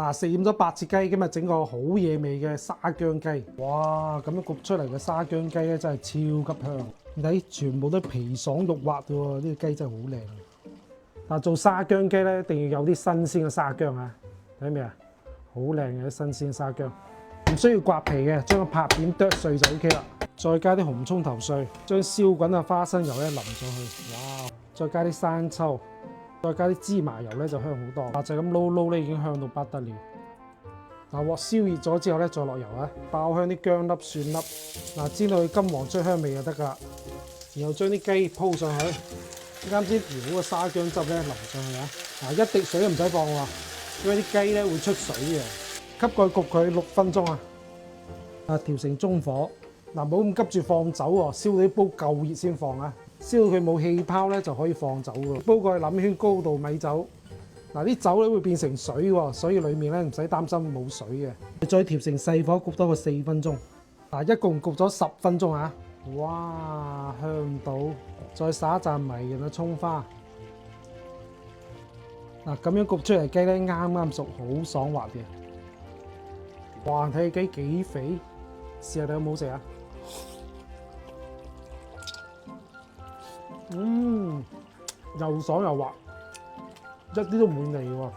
嗱，試驗咗8切雞，今日整個好惹味嘅沙姜雞。哇！咁樣焗出嚟嘅沙姜雞咧，真係超級香。你睇，全部都皮爽肉滑嘅喎，呢個雞真係好靚。嗱，做沙姜雞咧，一定要有啲新鮮嘅沙姜啊！睇咩啊？好靚嘅啲新鮮沙姜，唔需要刮皮嘅，將個拍片剁碎就 OK 啦。再加啲紅葱頭碎，將燒滾嘅花生油咧淋上去。哇！再加啲生抽。再加啲芝麻油咧就香好多，嗱就咁撈撈咧已經香到不得了。嗱，鑊燒熱咗之後咧再落油啊，爆香啲薑粒、蒜粒，嗱煎到佢金黃出香味就得噶啦。然後將啲雞鋪上去，啱先調好嘅沙姜汁咧淋上去啊。嗱，一滴水都唔使放喎，因為啲雞咧會出水嘅。吸蓋焗佢6分鐘啊。調成中火，嗱冇咁急住放酒喎，燒到啲煲夠熱先放啊。燒到佢冇氣泡咧，就可以放酒㗎。煲過去諗圈高度米酒，嗱啲酒咧會變成水喎，所以裡面咧唔使擔心冇水嘅。再調成細火焗多個4分鐘，嗱一共焗咗10分鐘啊！哇，香到！再撒一陣迷人嘅葱花。嗱咁樣焗出嚟雞咧啱啱熟，好爽滑嘅。哇，睇雞幾肥，試下睇有冇好食啊！又爽又滑，一啲都唔會膩喎。